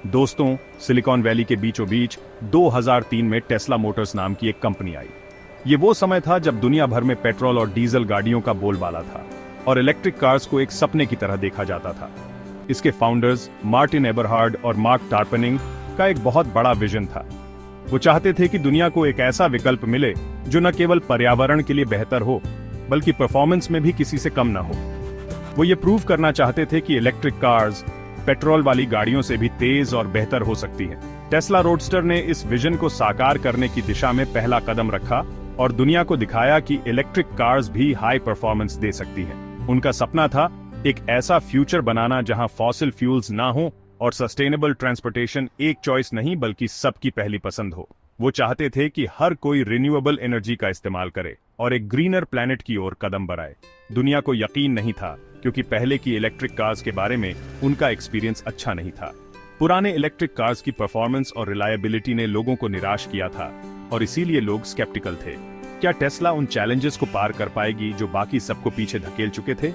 दोस्तों, silicon valley के बीचों बीच 2003 में टेस्ला मोटर्स नाम की एक कंपनी आई। ये वो समय था जब दुनिया भर में पेट्रोल और डीजल गाड़ियों का बोलबाला था और इलेक्ट्रिक कार्स को एक सपने की तरह देखा जाता था। इसके फाउंडर्स मार्टिन एबरहार्ड और मार्क टार्पेनिंग का एक बहुत बड़ा विजन था। वो चाहते थे कि दुनिया को एक ऐसा विकल्प मिले जो न केवल पर्यावरण के लिए बेहतर हो, बल्कि परफॉर्मेंस में भी किसी से कम ना हो। वो ये प्रूव करना चाहते थे कि इलेक्ट्रिक कार्स पेट्रोल वाली गाड़ियों से भी तेज और बेहतर हो सकती है। टेस्ला रोडस्टर ने इस विजन को साकार करने की दिशा में पहला कदम रखा और दुनिया को दिखाया कि इलेक्ट्रिक कार्स भी हाई परफॉर्मेंस दे सकती हैं। उनका सपना था एक ऐसा फ्यूचर बनाना जहां फॉसिल फ्यूल्स ना हो और सस्टेनेबल ट्रांसपोर्टेशन एक चॉइस नहीं बल्कि सबकी पहली पसंद हो। वो चाहते थे कि हर कोई रिन्यूएबल एनर्जी का इस्तेमाल करे और एक ग्रीनर प्लेनेट की ओर कदम बढ़ाए। दुनिया को यकीन नहीं था क्योंकि पहले की इलेक्ट्रिक कार्स के बारे में उनका एक्सपीरियंस अच्छा नहीं था। पुराने इलेक्ट्रिक कार्स की परफॉर्मेंस और रिलायबिलिटी ने लोगों को निराश किया था और इसीलिए लोग स्केप्टिकल थे। क्या टेस्ला उन चैलेंजेस को पार कर पाएगी जो बाकी सबको पीछे धकेल चुके थे?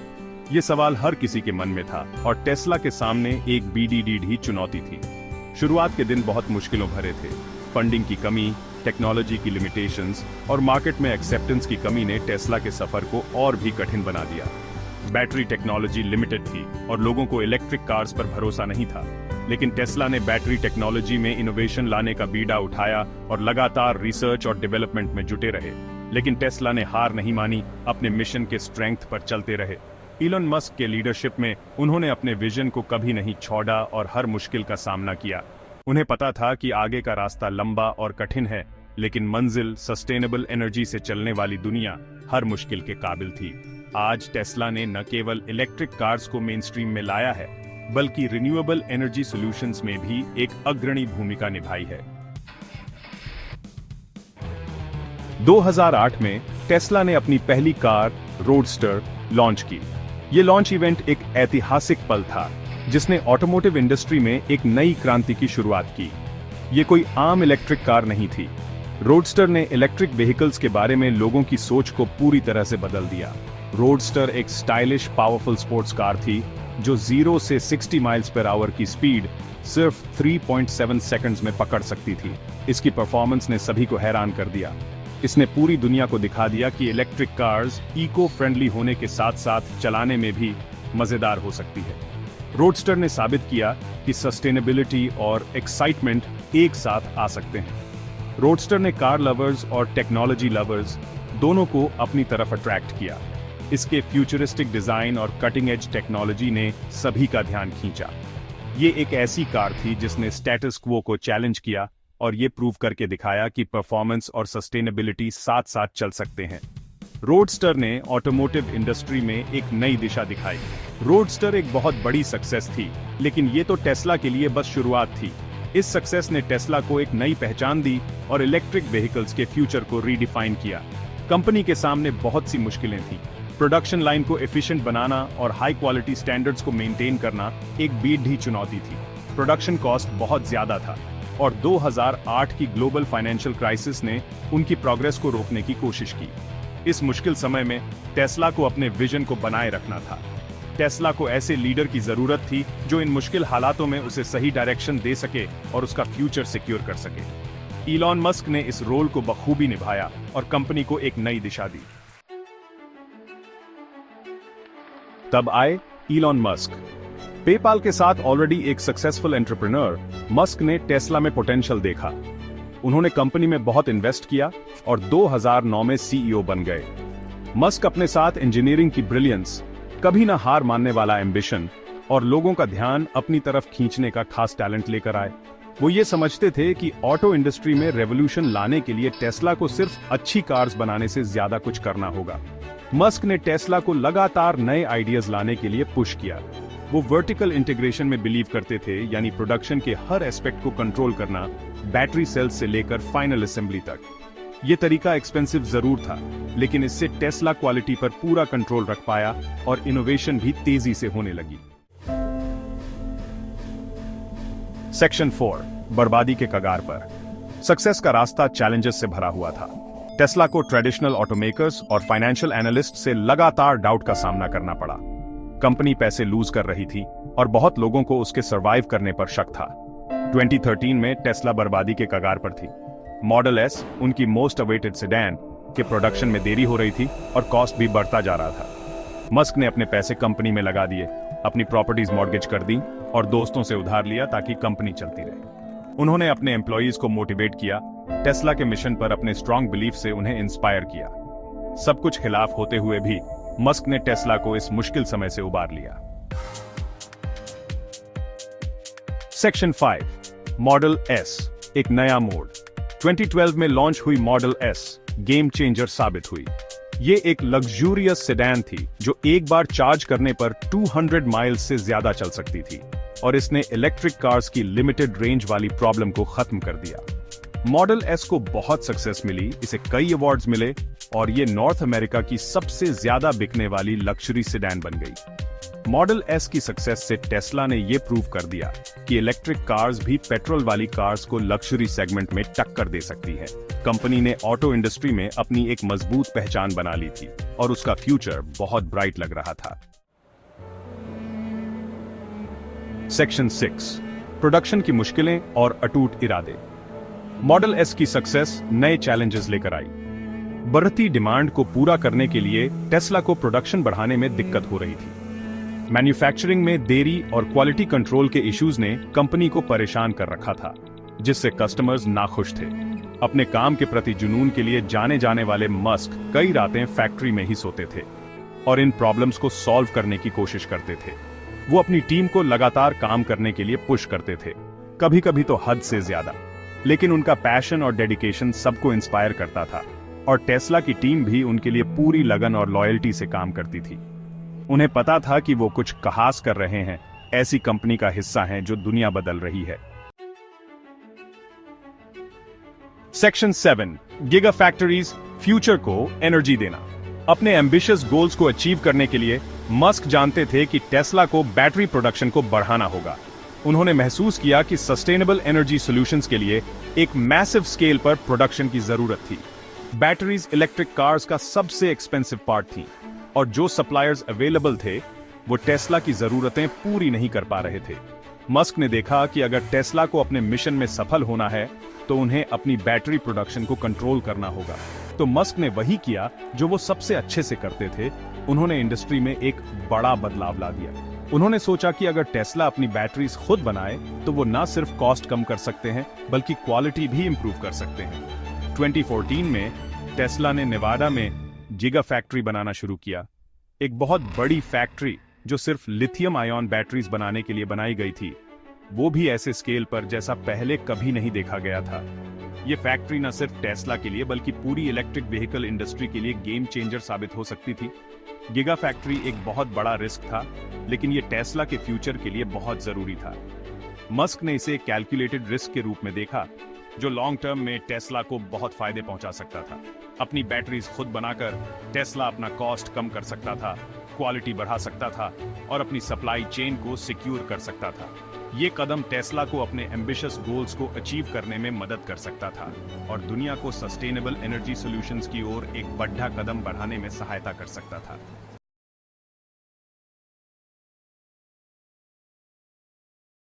ये सवाल हर किसी के मन में था और टेस्ला के सामने एक BDD चुनौती थी। शुरुआत के दिन बहुत मुश्किलों भरे थे। फंडिंग की कमी, टेक्नोलॉजी की लिमिटेशंस और मार्केट में एक्सेप्टेंस की कमी ने टेस्ला के सफर को और भी कठिन बना दिया। बैटरी टेक्नोलॉजी लिमिटेड थी और लोगों को इलेक्ट्रिक कार्स पर भरोसा नहीं था। लेकिन टेस्ला ने बैटरी टेक्नोलॉजी में इनोवेशन लाने का बीड़ा उठाया और लगातार रिसर्च और डेवलपमेंट में जुटे रहे। लेकिन टेस्ला ने हार नहीं मानी, अपने मिशन के स्ट्रेंथ पर चलते रहे। इलॉन मस्क के लीडरशिप में उन्होंने अपने विजन को कभी नहीं छोड़ा और हर मुश्किल का सामना किया। उन्हें पता था कि आगे का रास्ता लंबा और कठिन है, लेकिन मंजिल सस्टेनेबल एनर्जी से चलने वाली दुनिया हर मुश्किल के काबिल थी। आज टेस्ला ने न केवल इलेक्ट्रिक कार्स को मेनस्ट्रीम में लाया है, बल्कि रिन्यूएबल एनर्जी सॉल्यूशंस में भी एक अग्रणी भूमिका निभाई है। 2008 में टेस्ला ने अपनी पहली कार रोडस्टर लॉन्च की। ये लॉन्च इवेंट एक ऐतिहासिक पल था जिसने ऑटोमोटिव इंडस्ट्री में एक नई क्रांति की शुरुआत की। ये कोई आम इलेक्ट्रिक कार नहीं थी। रोडस्टर ने इलेक्ट्रिक व्हीकल्स के बारे में लोगों की सोच को पूरी तरह से बदल दिया। रोडस्टर एक स्टाइलिश पावरफुल स्पोर्ट्स कार थी जो 0 से 60 माइल्स पर आवर की स्पीड सिर्फ 3.7 सेकंड्स में पकड़ सकती थी। इसकी परफॉर्मेंस ने सभी को हैरान कर दिया। इसने पूरी दुनिया को दिखा दिया कि इलेक्ट्रिक कार्स इको फ्रेंडली होने के साथ साथ चलाने में भी मजेदार हो सकती है। रोडस्टर ने साबित किया कि सस्टेनेबिलिटी और एक्साइटमेंट एक साथ आ सकते हैं। रोडस्टर ने कार लवर्स और टेक्नोलॉजी लवर्स दोनों को अपनी तरफ अट्रैक्ट किया। इसके फ्यूचरिस्टिक डिजाइन और कटिंग एज टेक्नोलॉजी ने सभी का ध्यान खींचा। ये एक ऐसी कार थी जिसने स्टेटस क्वो को चैलेंज किया और ये प्रूव करके दिखाया कि परफॉर्मेंस और सस्टेनेबिलिटी साथ साथ चल सकते हैं। रोडस्टर ने ऑटोमोटिव इंडस्ट्री में एक नई दिशा दिखाई। रोडस्टर एक बहुत बड़ी सक्सेस थी, लेकिन ये तो टेस्ला के लिए बस शुरुआत थी। इस सक्सेस ने टेस्ला को एक नई पहचान दी और इलेक्ट्रिक व्हीकल्स के फ्यूचर को रीडिफाइन किया। कंपनी के सामने बहुत सी मुश्किलें थीं। प्रोडक्शन लाइन को एफिशिएंट बनाना और हाई क्वालिटी स्टैंडर्ड्स को मेंटेन करना एक बीढ़ी चुनौती थी। प्रोडक्शन कॉस्ट बहुत ज्यादा था और 2008 की ग्लोबल फाइनेंशियल क्राइसिस ने उनकी प्रोग्रेस को रोकने की कोशिश की। इस मुश्किल समय में टेस्ला को अपने विजन को बनाए रखना था। टेस्ला को ऐसे लीडर की जरूरत थी जो इन मुश्किल हालातों में उसे सही डायरेक्शन दे सके और उसका फ्यूचर सिक्योर कर सके। इलॉन मस्क ने इस रोल को बखूबी निभाया और कंपनी को एक नई दिशा दी। तब आए इलॉन मस्क। पेपाल के साथ ऑलरेडी एक सक्सेसफुल एंटरप्रेन्योर, मस्क ने टेस्ला में पोटेंशियल देखा। उन्होंने कंपनी में बहुत इन्वेस्ट किया और 2009 में CEO बन गए। मस्क अपने साथ इंजीनियरिंग की ब्रिलियंस, कभी ना हार मानने वाला एम्बिशन और लोगों का ध्यान अपनी तरफ खींचने का खास टैलेंट लेकर आए। वो ये समझते थे कि ऑटो इंडस्ट्री में रेवोल्यूशन लाने के लिए टेस्ला को सिर्फ अच्छी कार्स बनाने से ज्यादा कुछ करना होगा। मस्क ने टेस्ला को लगातार नए आइडियाज लाने के लिए पुश किया। वो वर्टिकल इंटीग्रेशन में बिलीव करते थे, यानी प्रोडक्शन के हर एस्पेक्ट को कंट्रोल करना, बैटरी सेल्स से लेकर फाइनल असेंबली तक। ये तरीका एक्सपेंसिव जरूर था, लेकिन इससे टेस्ला क्वालिटी पर पूरा कंट्रोल रख पाया और इनोवेशन भी तेजी से होने लगी। सेक्शन 4, बर्बादी के कगार पर। सक्सेस का रास्ता चैलेंजेस से भरा हुआ था। टेस्ला को ट्रेडिशनल ऑटोमेकर्स और फाइनेंशियल एनालिस्ट से लगातार डाउट का सामना करना पड़ा। कंपनी पैसे लूज कर रही थी और बहुत लोगों को उसके सर्वाइव करने पर शक था। 2013 में टेस्ला बर्बादी के कगार पर थी। मॉडल एस, उनकी मोस्ट अवेटेड सेडान, के प्रोडक्शन में देरी हो रही थी और कॉस्ट भी बढ़ता जा रहा था। मस्क ने अपने पैसे कंपनी में लगा दिए, अपनी प्रॉपर्टीज मॉर्गेज कर दी और दोस्तों से उधार लिया ताकि कंपनी चलती रहे। उन्होंने अपने एम्प्लॉयज को मोटिवेट किया, टेस्ला के मिशन पर अपने स्ट्रॉन्ग बिलीफ से उन्हें इंस्पायर किया। सब कुछ खिलाफ होते हुए भी मस्क ने टेस्ला को इस मुश्किल समय से उबार लिया। सेक्शन 5, मॉडल एस, एक नया मोड। 2012 में लॉन्च हुई मॉडल एस गेम चेंजर साबित हुई। ये एक लग्जूरियस सेडान थी जो एक बार चार्ज करने पर 200 माइल्स से ज्यादा चल सकती थी और इसने इलेक्ट्रिक कार्स की लिमिटेड रेंज वाली प्रॉब्लम को खत्म कर दिया। मॉडल एस को बहुत सक्सेस मिली, इसे कई अवार्ड्स मिले और ये नॉर्थ अमेरिका की सबसे ज्यादा बिकने वाली लग्जरी सेडान बन गई। मॉडल एस की सक्सेस से टेस्ला ने यह प्रूव कर दिया कि इलेक्ट्रिक कार्स भी पेट्रोल वाली कार्स को लग्जरी सेगमेंट में टक्कर दे सकती है। कंपनी ने ऑटो इंडस्ट्री में अपनी एक मजबूत पहचान बना ली थी और उसका फ्यूचर बहुत ब्राइट लग रहा था। सेक्शन 6, प्रोडक्शन की मुश्किलें और अटूट इरादे। मॉडल एस की सक्सेस नए चैलेंजेस लेकर आई। बढ़ती डिमांड को पूरा करने के लिए टेस्ला को प्रोडक्शन बढ़ाने में दिक्कत हो रही थी। मैन्युफैक्चरिंग में देरी और क्वालिटी कंट्रोल के इश्यूज ने कंपनी को परेशान कर रखा था, जिससे कस्टमर्स नाखुश थे। अपने काम के प्रति जुनून के लिए जाने जाने वाले मस्क कई रातें फैक्ट्री में ही सोते थे और इन प्रॉब्लम्स को सॉल्व करने की कोशिश करते थे। वो अपनी टीम को लगातार काम करने के लिए पुश करते थे, कभी कभी तो हद से ज्यादा। लेकिन उनका पैशन और डेडिकेशन सबको इंस्पायर करता था और टेस्ला की टीम भी उनके लिए पूरी लगन और लॉयल्टी से काम करती थी। उन्हें पता था कि वो कुछ खास कर रहे हैं, ऐसी कंपनी का हिस्सा हैं जो दुनिया बदल रही है। सेक्शन 7, गिगा फैक्ट्रीज, फ्यूचर को एनर्जी देना। अपने एम्बिशियस गोल्स को अचीव करने के लिए मस्क जानते थे कि टेस्ला को बैटरी प्रोडक्शन को बढ़ाना होगा। उन्होंने महसूस किया कि सस्टेनेबल एनर्जी सॉल्यूशंस के लिए एक मैसिव स्केल पर प्रोडक्शन की जरूरत थी। बैटरीज इलेक्ट्रिक कार्स का सबसे एक्सपेंसिव पार्ट थी और जो सप्लायर्स अवेलेबल थे वो टेस्ला की जरूरतें पूरी नहीं कर पा रहे थे। मस्क ने देखा कि अगर टेस्ला को अपने मिशन में सफल होना है तो उन्हें अपनी बैटरी प्रोडक्शन को कंट्रोल करना होगा। तो मस्क ने वही किया जो वो सबसे अच्छे से करते थे। उन्होंने इंडस्ट्री में एक बड़ा बदलाव ला दिया। उन्होंने सोचा कि अगर टेस्ला अपनी बैटरीज खुद बनाए तो वो न सिर्फ कॉस्ट कम कर सकते हैं बल्कि क्वालिटी भी इंप्रूव कर सकते हैं। 2014 में टेस्ला ने नेवाडा में जिगा फैक्ट्री बनाना शुरू किया, एक बहुत बड़ी फैक्ट्री जो सिर्फ लिथियम आयन बैटरीज बनाने के लिए बनाई गई थी, वो भी ऐसे स्केल पर जैसा पहले कभी नहीं देखा गया था। ये फैक्ट्री न सिर्फ टेस्ला के लिए बल्कि पूरी इलेक्ट्रिक व्हीकल इंडस्ट्री के लिए गेम चेंजर साबित हो सकती थी। गिगा फैक्ट्री एक बहुत बड़ा रिस्क था, लेकिन ये टेस्ला के फ्यूचर के लिए बहुत जरूरी था। मस्क ने इसे कैलकुलेटेड रिस्क के रूप में देखा, जो लॉन्ग टर्म में टेस्ला को बहुत फायदे पहुंचा सकता था। अपनी बैटरीज खुद बनाकर टेस्ला अपना कॉस्ट कम कर सकता था, क्वालिटी बढ़ा सकता था और अपनी सप्लाई चेन को सिक्योर कर सकता था। ये कदम टेस्ला को अपने एम्बिशियस गोल्स को अचीव करने में मदद कर सकता था और दुनिया को सस्टेनेबल एनर्जी सॉल्यूशंस की ओर एक बड़ा कदम बढ़ाने में सहायता कर सकता था।